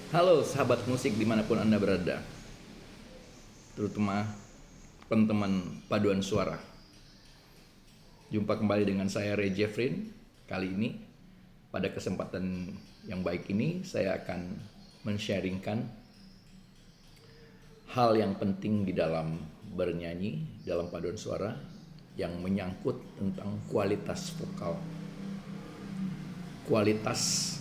Halo sahabat musik dimanapun Anda berada, terutama teman-teman paduan suara. Jumpa kembali dengan saya Ray Jeffrin. Kali ini, pada kesempatan yang baik ini, saya akan men-sharingkan hal yang penting di dalam bernyanyi, dalam paduan suara, yang menyangkut tentang kualitas vokal. Kualitas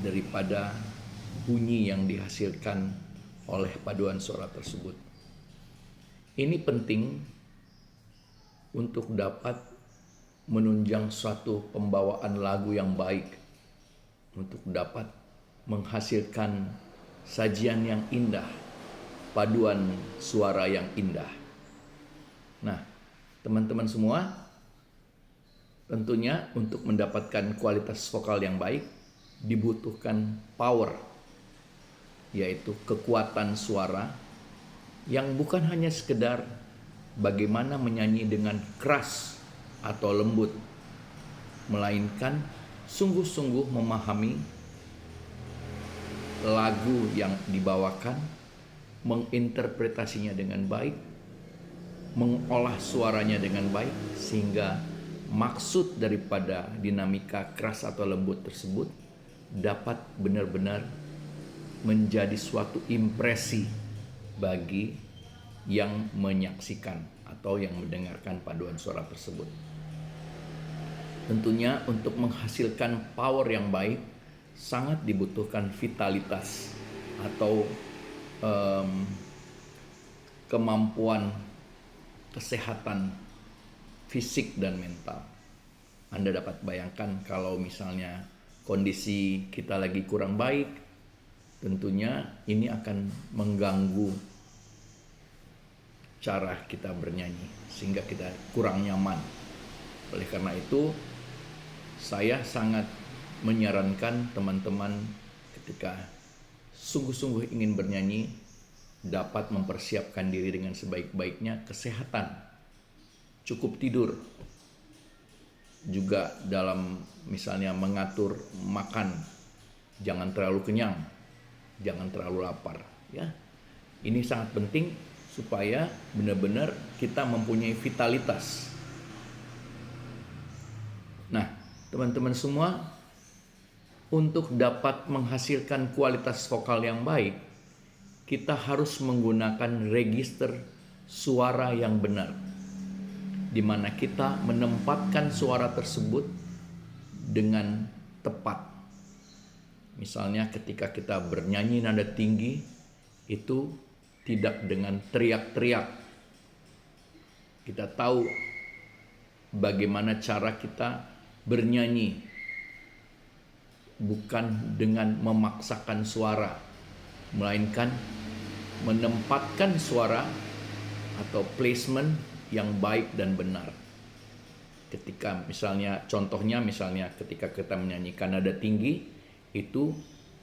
daripada bunyi yang dihasilkan oleh paduan suara tersebut. Ini penting untuk dapat menunjang suatu pembawaan lagu yang baik, untuk dapat menghasilkan sajian yang indah, paduan suara yang indah. Nah, teman-teman semua, tentunya untuk mendapatkan kualitas vokal yang baik dibutuhkan power, yaitu kekuatan suara yang bukan hanya sekedar bagaimana menyanyi dengan keras atau lembut, melainkan sungguh-sungguh memahami lagu yang dibawakan, menginterpretasinya dengan baik, mengolah suaranya dengan baik, sehingga maksud daripada dinamika keras atau lembut tersebut dapat benar-benar menjadi suatu impresi bagi yang menyaksikan atau yang mendengarkan paduan suara tersebut. Tentunya untuk menghasilkan power yang baik sangat dibutuhkan vitalitas atau kemampuan kesehatan fisik dan mental. Anda dapat bayangkan kalau misalnya kondisi kita lagi kurang baik, tentunya ini akan mengganggu cara kita bernyanyi sehingga kita kurang nyaman. Oleh karena itu, saya sangat menyarankan teman-teman ketika sungguh-sungguh ingin bernyanyi dapat mempersiapkan diri dengan sebaik-baiknya, kesehatan, cukup tidur, juga dalam misalnya mengatur makan, jangan terlalu kenyang, jangan terlalu lapar, ya. Ini sangat penting supaya benar-benar kita mempunyai vitalitas. Nah, teman-teman semua, untuk dapat menghasilkan kualitas vokal yang baik, kita harus menggunakan register suara yang benar, di mana kita menempatkan suara tersebut dengan tepat. Misalnya ketika kita bernyanyi nada tinggi, itu tidak dengan teriak-teriak. Kita tahu bagaimana cara kita bernyanyi, bukan dengan memaksakan suara, melainkan menempatkan suara atau placement yang baik dan benar. Ketika misalnya, contohnya misalnya ketika kita menyanyikan nada tinggi, itu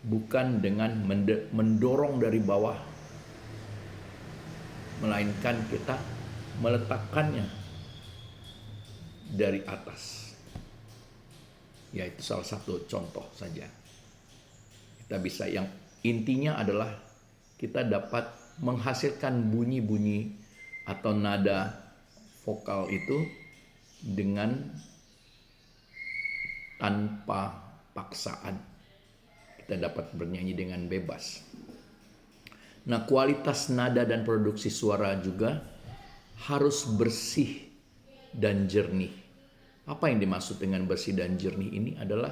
bukan dengan mendorong dari bawah, melainkan kita meletakkannya dari atas. Yaitu salah satu contoh saja. Kita bisa, yang intinya adalah kita dapat menghasilkan bunyi-bunyi atau nada vokal itu dengan tanpa paksaan. Kita dapat bernyanyi dengan bebas. Nah, kualitas nada dan produksi suara juga harus bersih dan jernih. Apa yang dimaksud dengan bersih dan jernih ini adalah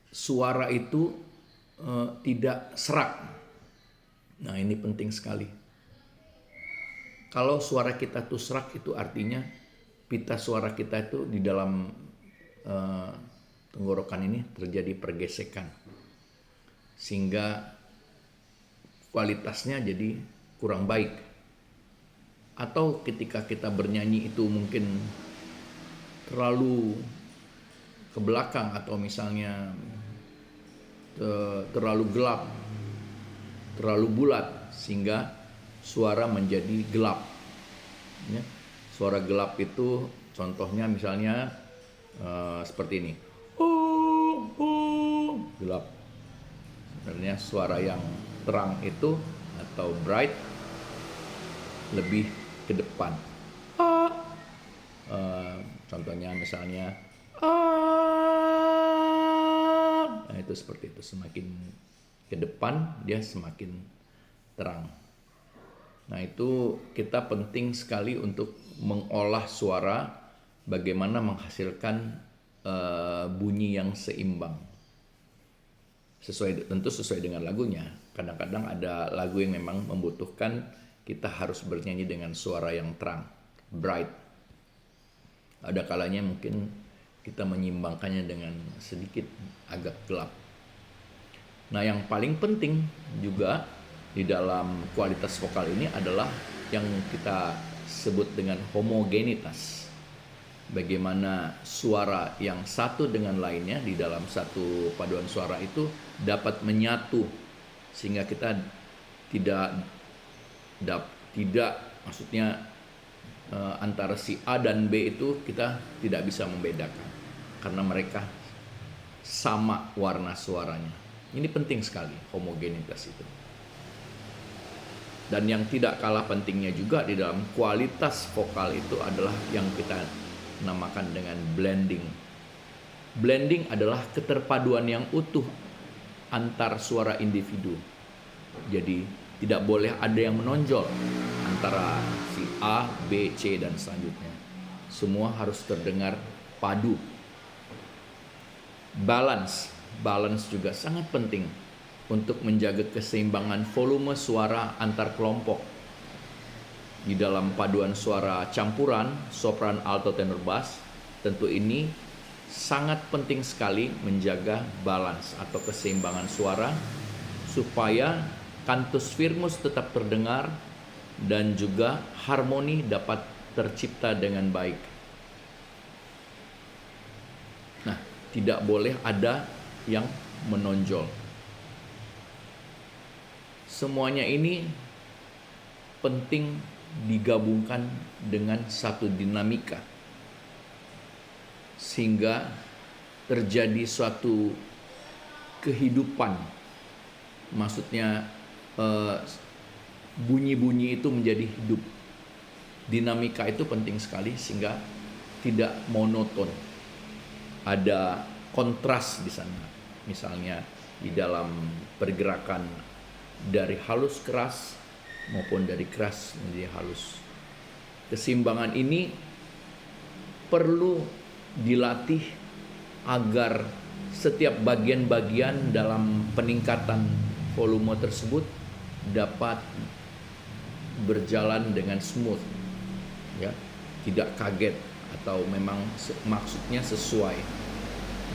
suara itu tidak serak. Nah, ini penting sekali. Kalau suara kita tuh serak, itu artinya pita suara kita itu di dalam tenggorokan ini terjadi pergesekan, sehingga kualitasnya jadi kurang baik. Atau ketika kita bernyanyi itu mungkin terlalu ke belakang, atau misalnya terlalu gelap, terlalu bulat, sehingga suara menjadi gelap, ya. Suara gelap itu contohnya misalnya seperti ini, gelap. Sebenarnya suara yang terang itu atau bright lebih ke depan. Contohnya misalnya nah, itu seperti itu, semakin ke depan dia semakin terang. Nah, itu kita penting sekali untuk mengolah suara, bagaimana menghasilkan bunyi yang seimbang. Tentu sesuai dengan lagunya. Kadang-kadang ada lagu yang memang membutuhkan kita harus bernyanyi dengan suara yang terang, bright. Ada kalanya mungkin kita menyimbangkannya dengan sedikit agak gelap. Nah, yang paling penting juga di dalam kualitas vokal ini adalah yang kita sebut dengan homogenitas. Bagaimana suara yang satu dengan lainnya di dalam satu paduan suara itu dapat menyatu, sehingga kita tidak maksudnya antara si A dan B itu kita tidak bisa membedakan karena mereka sama warna suaranya. Ini penting sekali, homogenitas itu. Dan yang tidak kalah pentingnya juga di dalam kualitas vokal itu adalah yang kita namakan dengan blending. Blending adalah keterpaduan yang utuh antar suara individu. Jadi tidak boleh ada yang menonjol antara si A, B, C, dan selanjutnya. Semua harus terdengar padu. Balance juga sangat penting untuk menjaga keseimbangan volume suara antar kelompok. Di dalam paduan suara campuran, sopran, alto, tenor, bass, tentu ini sangat penting sekali menjaga balance atau keseimbangan suara supaya cantus firmus tetap terdengar dan juga harmoni dapat tercipta dengan baik. Nah, tidak boleh ada yang menonjol. Semuanya ini penting digabungkan dengan satu dinamika sehingga terjadi suatu kehidupan. Maksudnya bunyi-bunyi itu menjadi hidup. Dinamika itu penting sekali sehingga tidak monoton. Ada kontras di sana. Misalnya di dalam pergerakan dari halus keras maupun dari keras menjadi halus. Keseimbangan ini perlu dilatih agar setiap bagian-bagian dalam peningkatan volume tersebut dapat berjalan dengan smooth, ya, tidak kaget atau memang maksudnya sesuai,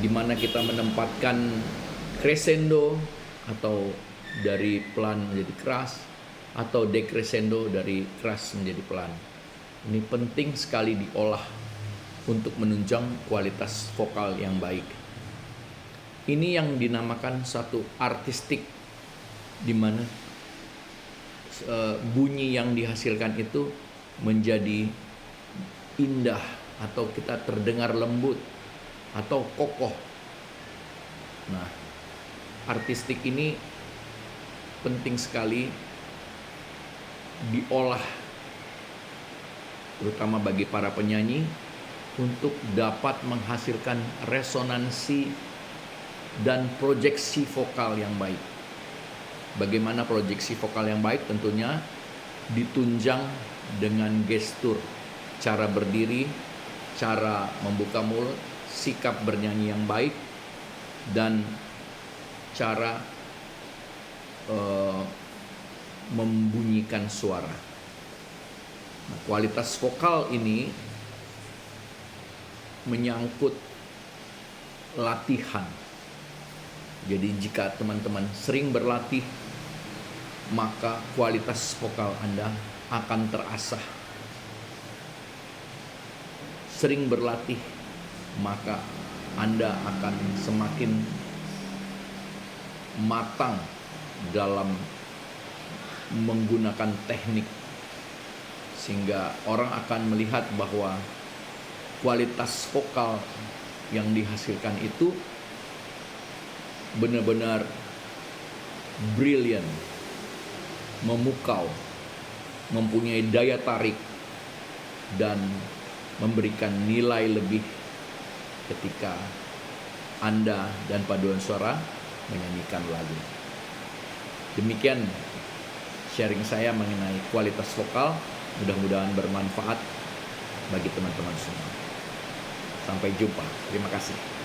di mana kita menempatkan crescendo atau dari pelan menjadi keras atau decrescendo dari keras menjadi pelan. Ini penting sekali diolah untuk menunjang kualitas vokal yang baik. Ini yang dinamakan satu artistik, di mana bunyi yang dihasilkan itu menjadi indah atau kita terdengar lembut atau kokoh. Nah, artistik ini penting sekali diolah, terutama bagi para penyanyi, untuk dapat menghasilkan resonansi dan proyeksi vokal yang baik. Bagaimana proyeksi vokal yang baik? Tentunya ditunjang dengan gestur, cara berdiri, cara membuka mulut, sikap bernyanyi yang baik, dan cara membunyikan suara. Nah, kualitas vokal ini menyangkut latihan. Jadi jika teman-teman sering berlatih, maka kualitas vokal Anda akan terasah. Sering berlatih, maka Anda akan semakin matang dalam menggunakan teknik, sehingga orang akan melihat bahwa kualitas vokal yang dihasilkan itu benar-benar brilliant, memukau, mempunyai daya tarik, dan memberikan nilai lebih ketika Anda dan paduan suara menyanyikan lagu. Demikian sharing saya mengenai kualitas vokal. Mudah-mudahan bermanfaat bagi teman-teman semua. Sampai jumpa. Terima kasih.